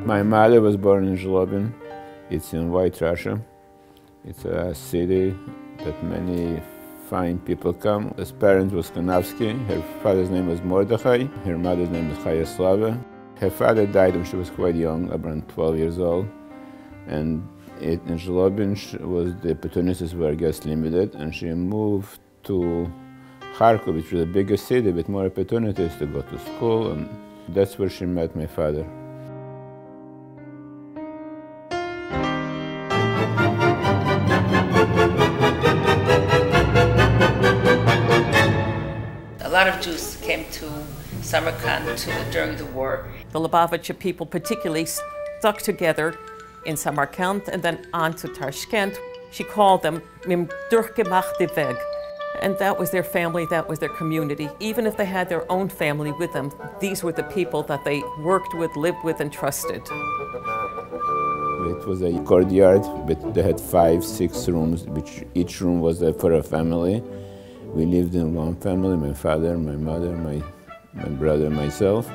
My mother was born in Zlobin. It's in White Russia. It's a city that many fine people come. His parents was Kanavsky. Her father's name was Mordechai. Her mother's name was Chayaslava. Her father died when she was quite young, around 12 years old. And in Zlobin the opportunities were just limited, and she moved to Kharkov, which was a bigger city with more opportunities to go to school, and that's where she met my father. A lot of Jews came to Samarkand during the war. The Lubavitcher people particularly stuck together in Samarkand and then on to Tashkent. She called them Mim durchgemachte Weg. And that was their family, that was their community. Even if they had their own family with them, these were the people that they worked with, lived with, and trusted. It was a courtyard, but they had 5, 6 rooms, which each room was for a family. We lived in one family, my father, my mother, my brother, myself.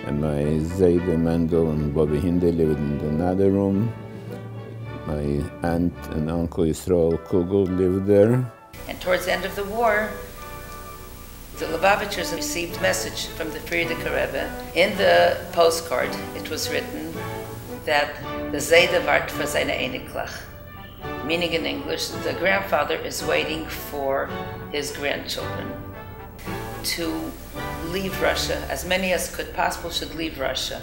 And my Zayde Mendel and Bobby Hinde lived in another room. My aunt and uncle Yisrael Kugel lived there. And towards the end of the war, the Lubavitchers received a message from the Frierdiker Rebbe. In the postcard, it was written that the Zayde wart für seine Eniklach. Meaning in English, the grandfather is waiting for his grandchildren to leave Russia. As many as could possible should leave Russia,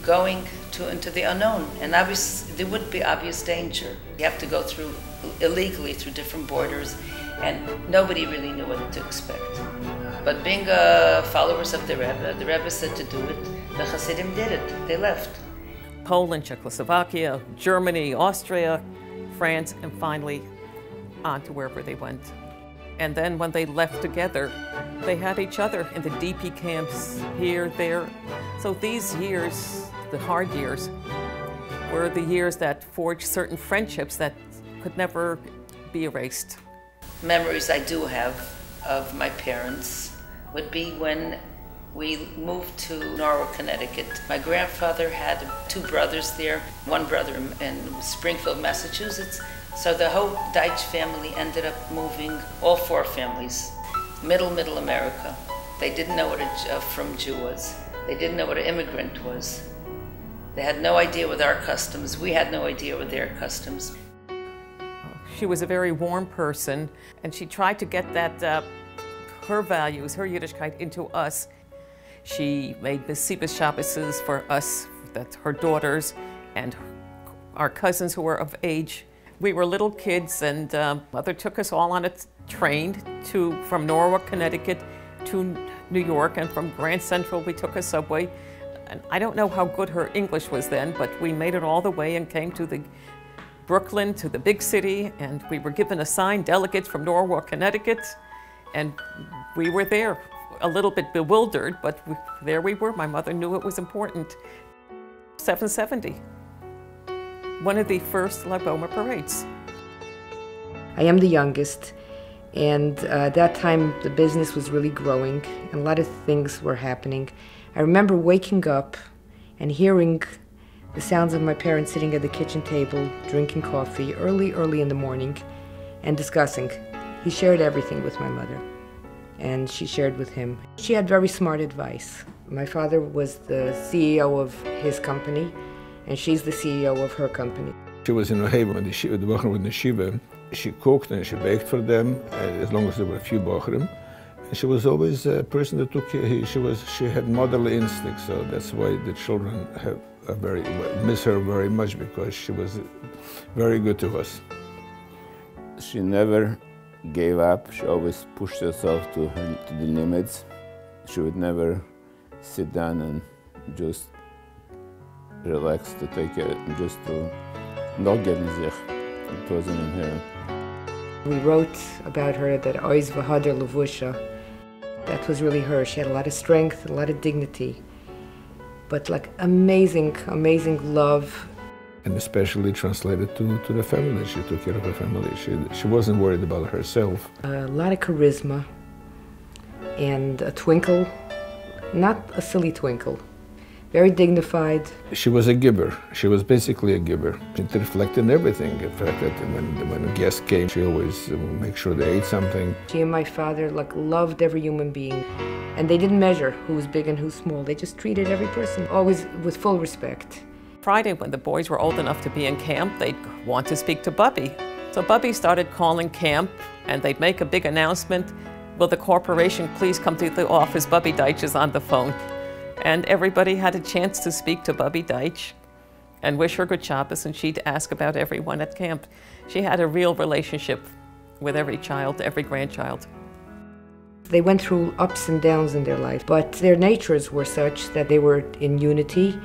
going into the unknown. And there would be obvious danger. You have to go through illegally through different borders, and nobody really knew what to expect. But being followers of the Rebbe said to do it. The Hasidim did it. They left. Poland, Czechoslovakia, Germany, Austria, France, and finally on to wherever they went. And then when they left together, they had each other in the DP camps, here, there. So these years, the hard years, were the years that forged certain friendships that could never be erased. Memories I do have of my parents would be when we moved to Norwalk, Connecticut. My grandfather had 2 brothers there, 1 brother in Springfield, Massachusetts. So the whole Deitsch family ended up moving, all 4 families, middle America. They didn't know what a from Jew was. They didn't know what an immigrant was. They had no idea what our customs. We had no idea what their customs. She was a very warm person, and she tried to get that, her values, her Yiddishkeit into us. She made Mesilas Shabbases for us, that's her daughters, and our cousins who were of age. We were little kids, and Mother took us all on a train from Norwalk, Connecticut to New York, and from Grand Central we took a subway. And I don't know how good her English was then, but we made it all the way and came to Brooklyn, to the big city, and we were given assigned delegates from Norwalk, Connecticut, and we were there, a little bit bewildered, but there we were. My mother knew it was important. 770. One of the first Lag BaOmer parades. I am the youngest, and at that time the business was really growing and a lot of things were happening. I remember waking up and hearing the sounds of my parents sitting at the kitchen table, drinking coffee early in the morning and discussing. He shared everything with my mother, and she shared with him. She had very smart advice. My father was the CEO of his company, and she's the CEO of her company. She was in Oholei Torah, the Bochum with the Shiva. She cooked and she baked for them, as long as there were a few Bochurim. And she was always a person that took care. She had motherly instincts, so that's why the children miss her very much, because she was very good to us. She never gave up. She always pushed herself to the limits. She would never sit down and just relax to take it, just to not get sich. It wasn't in her. We wrote about her that Oiz v'hader levusha. That was really her. She had a lot of strength, a lot of dignity, but like amazing love. And especially translated to the family. She took care of her family. She wasn't worried about herself. A lot of charisma and a twinkle, not a silly twinkle, very dignified. She was a giver. She was basically a giver. It reflected in everything. In fact, that when a guest came, she always make sure they ate something. She and my father loved every human being. And they didn't measure who was big and who's small. They just treated every person always with full respect. Friday, when the boys were old enough to be in camp, they'd want to speak to Bubby. So Bubby started calling camp, and they'd make a big announcement, will the corporation please come to the office? Bubby Deitsch is on the phone. And everybody had a chance to speak to Bubby Deitsch and wish her good Shabbos, and she'd ask about everyone at camp. She had a real relationship with every child, every grandchild. They went through ups and downs in their life, but their natures were such that they were in unity,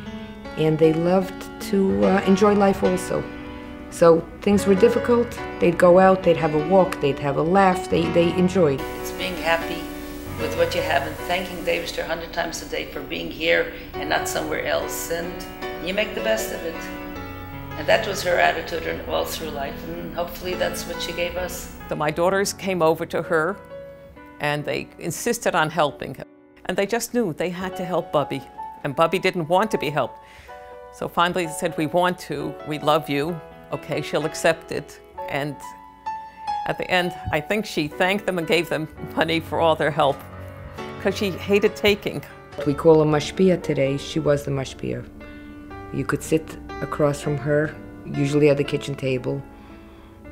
and they loved to enjoy life also. So things were difficult, they'd go out, they'd have a walk, they'd have a laugh, they enjoyed. It's being happy with what you have and thanking Deitsch 100 times a day for being here and not somewhere else, and you make the best of it. And that was her attitude all through life, and hopefully that's what she gave us. So my daughters came over to her, and they insisted on helping. And they just knew they had to help Bubby, and Bubby didn't want to be helped. So finally they said, we want to, we love you. Okay, she'll accept it. And at the end, I think she thanked them and gave them money for all their help, because she hated taking. We call her mashpia today. She was the mashpia. You could sit across from her, usually at the kitchen table,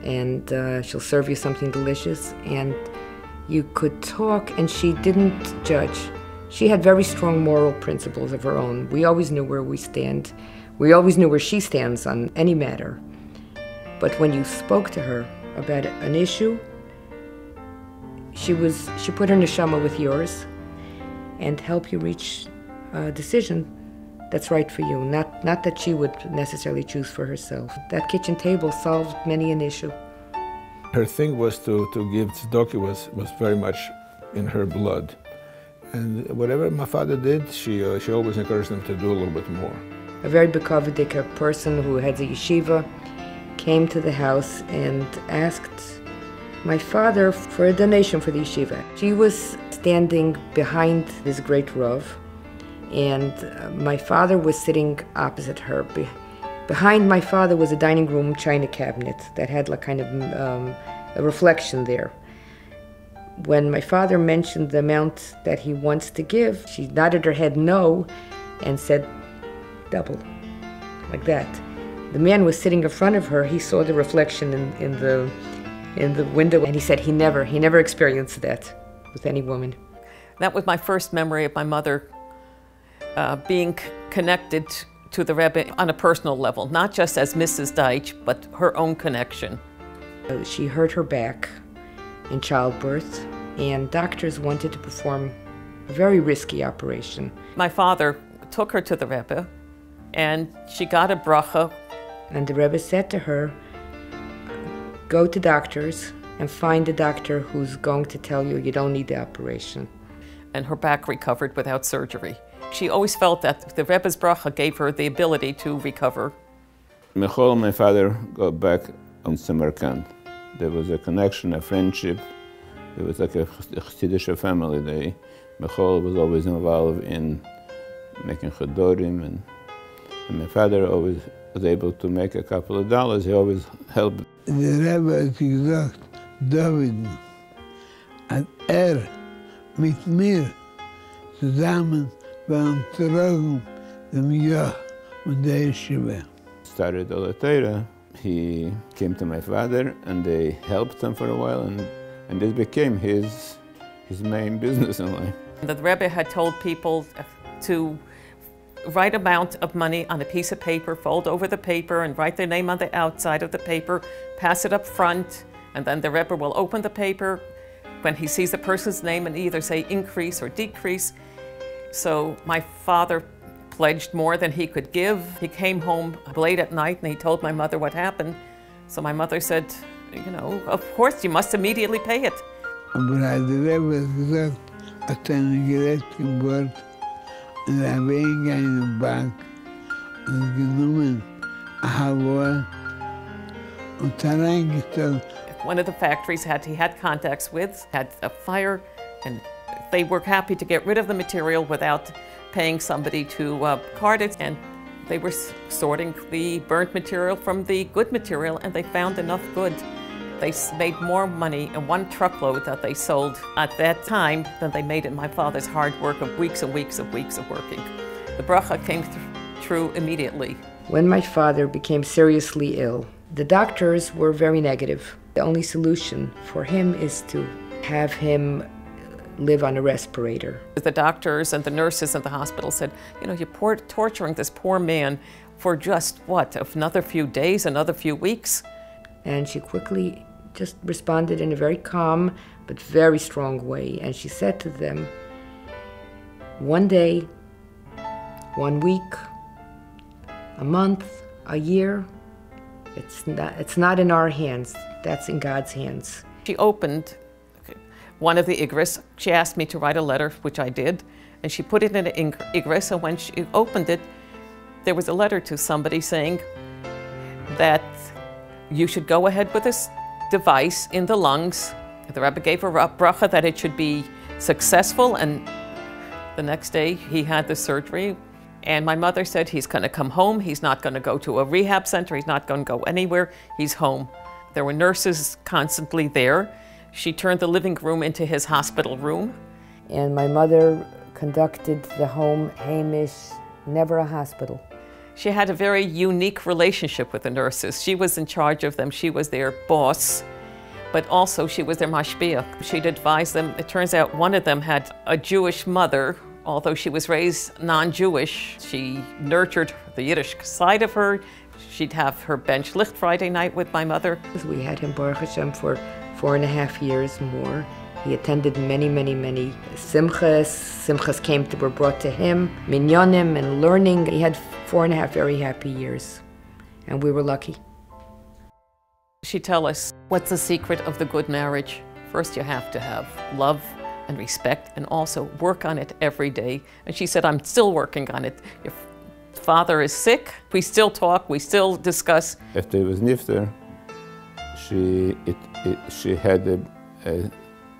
and she'll serve you something delicious, and you could talk, and she didn't judge. She had very strong moral principles of her own. We always knew where we stand. We always knew where she stands on any matter. But when you spoke to her about an issue, she put her neshama with yours and help you reach a decision that's right for you. Not that she would necessarily choose for herself. That kitchen table solved many an issue. Her thing was to give tzedakah was very much in her blood. And whatever my father did, she always encouraged him to do a little bit more. A very bekavedik person who had a yeshiva came to the house and asked my father for a donation for the yeshiva. She was standing behind this great Rav, and my father was sitting opposite her. Behind my father was a dining room china cabinet that had kind of a reflection there. When my father mentioned the amount that he wants to give, she nodded her head no and said, double, like that. The man was sitting in front of her. He saw the reflection in the window, and he said he never experienced that with any woman. That was my first memory of my mother being connected to the Rebbe on a personal level, not just as Mrs. Deitsch, but her own connection. She hurt her back in childbirth, and doctors wanted to perform a very risky operation. My father took her to the Rebbe, and she got a bracha. And the Rebbe said to her, go to doctors and find a doctor who's going to tell you you don't need the operation. And her back recovered without surgery. She always felt that the Rebbe's bracha gave her the ability to recover. Michal and my father got back on Samarkand. There was a connection, a friendship. It was like a Chassidish family. Michal was always involved in making chadorim, and my father always was able to make a couple of dollars. He always helped. The Rebbe hat gesagt, David, hat mit mir zusammen beantragen dem Jahr und der Yeshiva. Started Oholei Torah. He came to my father, and they helped him for a while, and this became his main business in life. The Rebbe had told people to write amount of money on a piece of paper, fold over the paper, and write their name on the outside of the paper, pass it up front, and then the Rebbe will open the paper when he sees the person's name and either say increase or decrease. So my father pledged more than he could give. He came home late at night and he told my mother what happened. So my mother said, you know, of course you must immediately pay it. Aber der Rebbe hat gesagt, hat Gerät gebaut und habe ihn in den Bank und genommen ein Halbjahr und reingestellt. One of the factories he had contacts with had a fire, and they were happy to get rid of the material without paying somebody to cart it, and they were sorting the burnt material from the good material, and they found enough good. They made more money in one truckload that they sold at that time than they made in my father's hard work of weeks and weeks of working. The bracha came true immediately. When my father became seriously ill, the doctors were very negative. The only solution for him is to have him live on a respirator. The doctors and the nurses in the hospital said, you know, you're torturing this poor man for just what, another few days, another few weeks? And she quickly just responded in a very calm but very strong way. And she said to them, one day, 1 week, a month, a year, it's not in our hands, that's in God's hands. She opened one of the igris. She asked me to write a letter, which I did, and she put it in an igris, and when she opened it, there was a letter to somebody saying that you should go ahead with this device in the lungs. The Rebbe gave her a bracha that it should be successful, and the next day he had the surgery. And my mother said he's going to come home, he's not going to go to a rehab center, he's not going to go anywhere, he's home. There were nurses constantly there. She turned the living room into his hospital room. And my mother conducted the home Hamish, never a hospital. She had a very unique relationship with the nurses. She was in charge of them, she was their boss, but also she was their mashpia. She'd advise them. It turns out one of them had a Jewish mother. Although she was raised non-Jewish, she nurtured the Yiddish side of her. She'd have her bench licht Friday night with my mother. We had him, Baruch Hashem, for 4.5 years more. He attended many simchas. Simchas were brought to him, minyanim and learning. He had 4.5 very happy years, and we were lucky. She'd tell us, what's the secret of the good marriage? First, you have to have love and respect, and also work on it every day. And she said, I'm still working on it. Your father is sick, we still talk, we still discuss. After he was nifter, she had a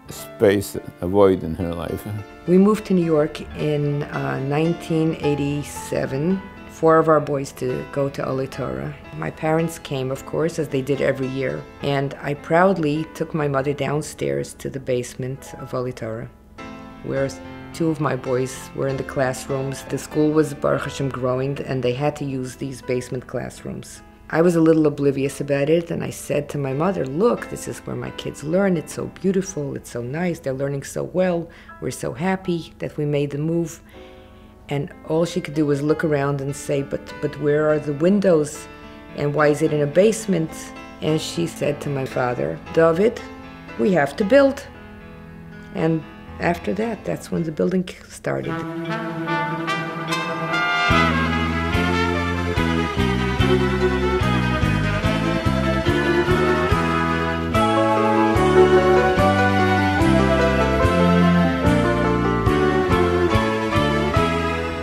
space, a void in her life. We moved to New York in 1987. 4 of our boys to go to Oholei Torah. My parents came, of course, as they did every year, and I proudly took my mother downstairs to the basement of Oholei Torah, where 2 of my boys were in the classrooms. The school was, Baruch Hashem, growing, and they had to use these basement classrooms. I was a little oblivious about it, and I said to my mother, look, this is where my kids learn. It's so beautiful, it's so nice, they're learning so well. We're so happy that we made the move. And all she could do was look around and say, but where are the windows? And why is it in a basement? And she said to my father, David, we have to build. And after that, that's when the building started.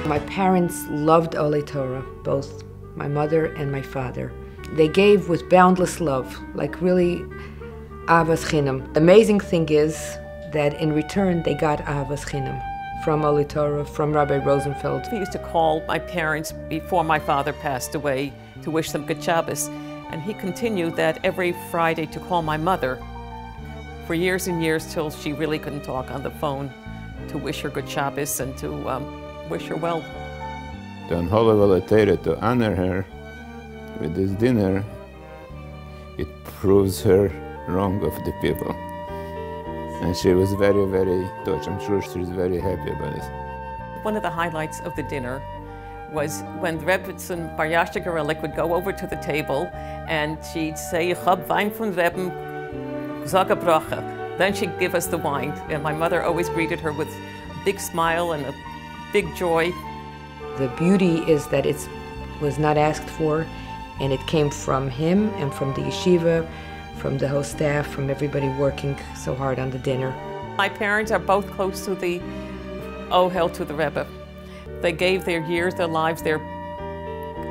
My parents loved Oholei Torah, both my mother and my father. They gave with boundless love, like really Ahavas Chinam. The amazing thing is that in return they got Ahavas Chinam from Oholei Torah, from Rabbi Rosenfeld. We used to call my parents before my father passed away to wish them good Shabbos, and he continued that every Friday to call my mother for years and years till she really couldn't talk on the phone, to wish her good Shabbos and to wish her well. The Mammeh of Oholei Torah, to honor her with this dinner, it proves her wrong of the people. And she was very touched. I'm sure she's very happy about it. One of the highlights of the dinner was when the Rebbetzin Bar Yasha Gerelik would go over to the table and she'd say, "Ich hab Wein von Rebbe, sag a bracha." Then she'd give us the wine, and my mother always greeted her with a big smile and a big joy. The beauty is that it was not asked for, and it came from him and from the yeshiva, from the whole staff, from everybody working so hard on the dinner. My parents are both close to the Ohel, to the Rebbe. They gave their years, their lives, their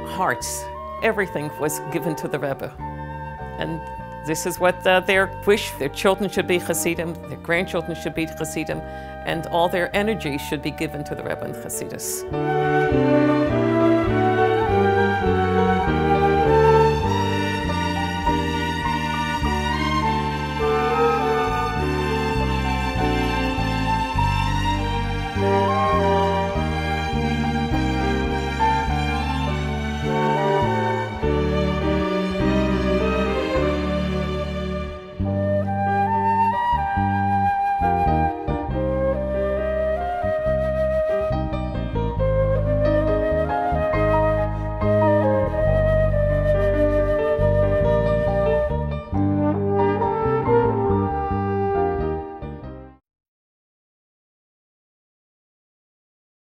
hearts. Everything was given to the Rebbe. And This is what their wish. Their children should be Hasidim, their grandchildren should be Hasidim, and all their energy should be given to the Rebbe and Hasidus.